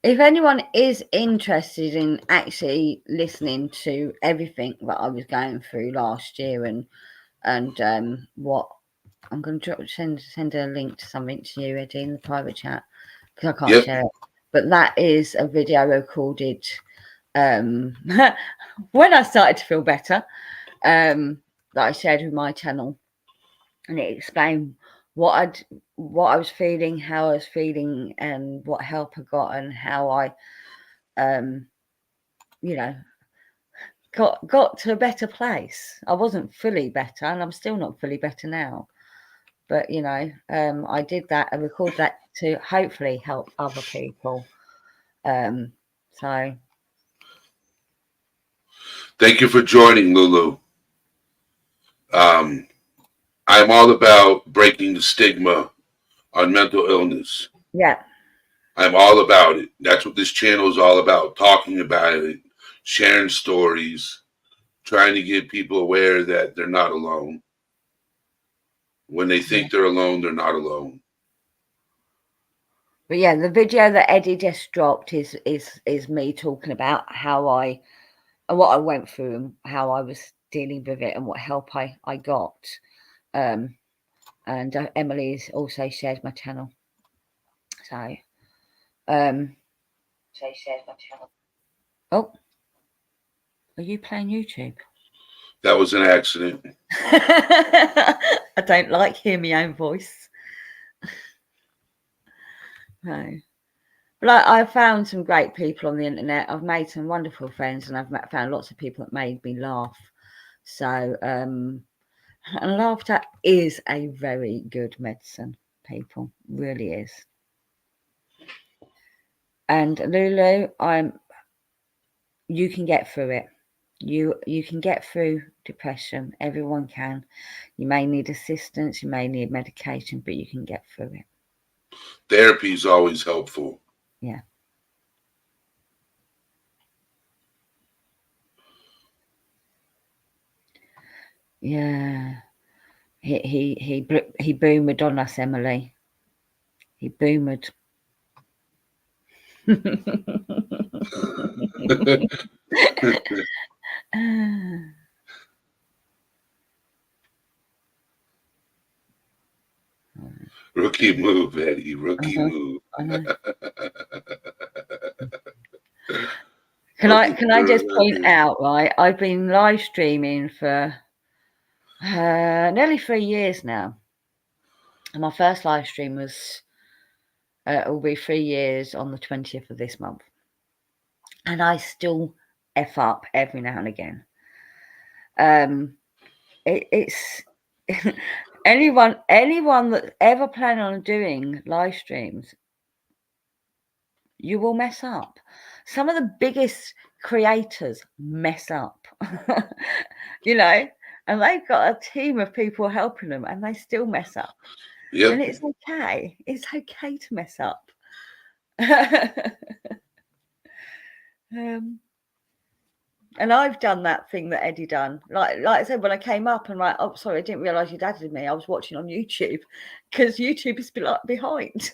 if anyone is interested in actually listening to everything that I was going through last year and what I'm going to send a link to something to you, Eddie, in the private chat, because I can't share it. But that is a video recorded when I started to feel better, that I shared with my channel, and it explained what I was feeling, how I was feeling, and what help I got, and how I, you know, got to a better place. I wasn't fully better, and I'm still not fully better now. But you know, I did that. I recorded that to hopefully help other people. So Thank you for joining, Lulu. I'm all about breaking the stigma on mental illness. yeah, I'm all about it. That's what this channel is all about, talking about it, sharing stories, trying to get people aware that they're not alone. When they think they're alone, they're not alone. but yeah, the video that Eddie just dropped is me talking about what I went through and how I was dealing with it and what help I got. And Emily's also shared my channel. So, oh, are you playing YouTube? That was an accident. I don't like hearing my own voice. No. But I found some great people on the internet. I've made some wonderful friends, and I've found lots of people that made me laugh. So, and laughter is a very good medicine, people. Really is. And Lulu, you can get through it. You can get through depression. Everyone can. You may need assistance, you may need medication, but you can get through it. Therapy is always helpful. Yeah. Yeah. He boomered on us, Emily. He boomered. Rookie move, Eddie. Rookie move. Can I just point out, right? I've been live streaming for nearly 3 years now. And my first live stream was will be 3 years on the 20th of this month. And I still F up every now and again. It's anyone that's ever planning on doing live streams, you will mess up. Some of the biggest creators mess up, you know, and they've got a team of people helping them, and they still mess up. Yep. And it's okay. It's okay to mess up. And I've done that thing that Eddie done. Like I said, when I came up and oh, sorry, I didn't realise you'd added me. I was watching on YouTube because YouTube is behind.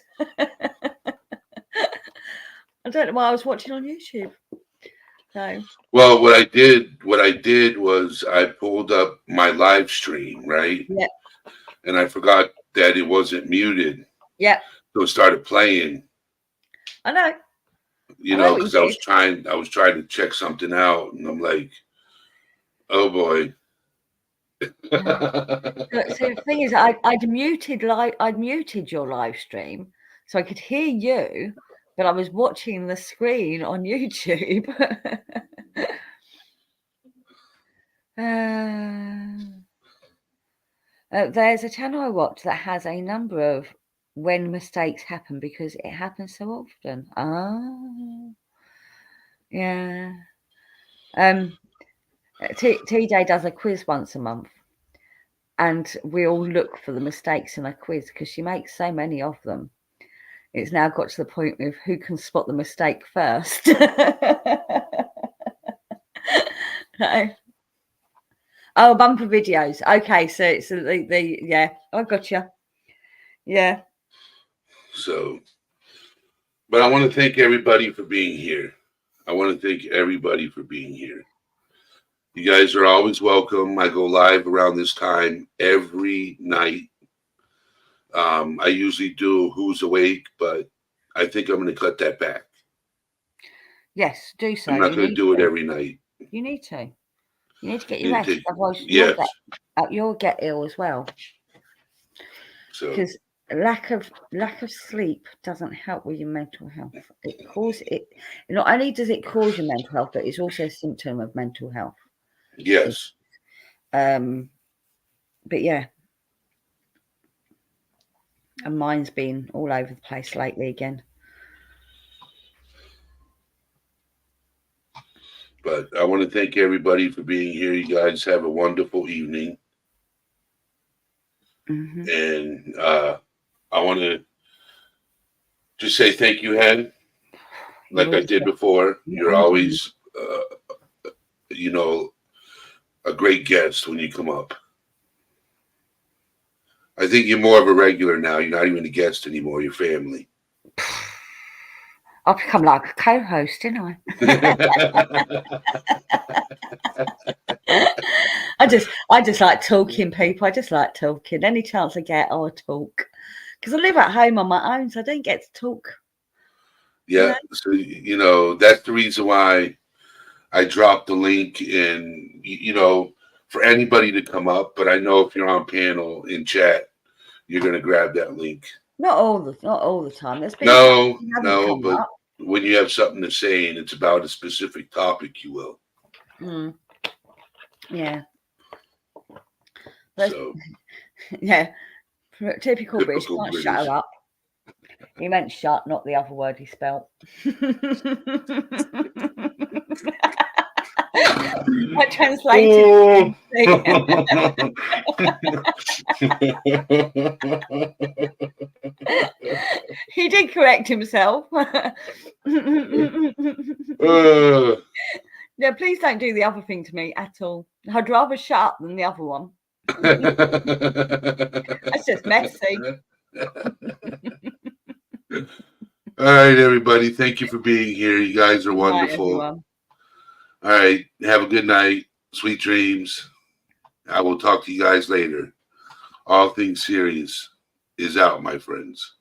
I don't know why I was watching on YouTube. No. Well, what I did was I pulled up my live stream, right? Yeah. And I forgot that it wasn't muted. Yeah. So it started playing. I know. You know, because I was trying to check something out, and I'm like, oh boy. So the thing is, I'd muted your live stream so I could hear you, but I was watching the screen on YouTube. There's a channel I watch that has a number of when mistakes happen because it happens so often. Yeah. TJ does a quiz once a month, and we all look for the mistakes in a quiz because she makes so many of them. It's now got to the point of who can spot the mistake first. No. Oh, bumper videos. Okay, so it's the yeah. I gotcha. Yeah. So, but I want to thank everybody for being here. You guys are always welcome. I go live around this time every night. I usually do Who's Awake, but I think I'm going to cut that back. Yes, do so. I'm not going to do it every night. You need to. You need to get your rest. Otherwise, yes. you'll get ill as well. So because lack of sleep doesn't help with your mental health. It not only does it cause your mental health, but it's also a symptom of mental health. yes. But yeah, and mine's been all over the place lately again. But I want to thank everybody for being here. You guys have a wonderful evening. Mm-hmm. And I want to just say thank you, Hen. Like I did before. You're always, a great guest when you come up. I think you're more of a regular now. You're not even a guest anymore. You're family. I've become like a co-host, didn't I? I just like talking, people. I just like talking. Any chance I get, I'll talk. Because I live at home on my own, so I don't get to talk. Yeah. So, that's the reason why I dropped the link in, for anybody to come up. But I know if you're on panel in chat, you're going to grab that link. Not all the time. There's been No, but up. when you have something to say and it's about a specific topic, you will. Yeah. So, yeah. Typical British, can't shut her up. He meant shut, not the other word he spelt. I translated. He did correct himself. Yeah, please don't do the other thing to me at all. I'd rather shut up than the other one. That's just messy. All right, everybody. Thank you for being here. You guys are wonderful. All right. Have a good night. Sweet dreams. I will talk to you guys later. All Things Serious is out, my friends.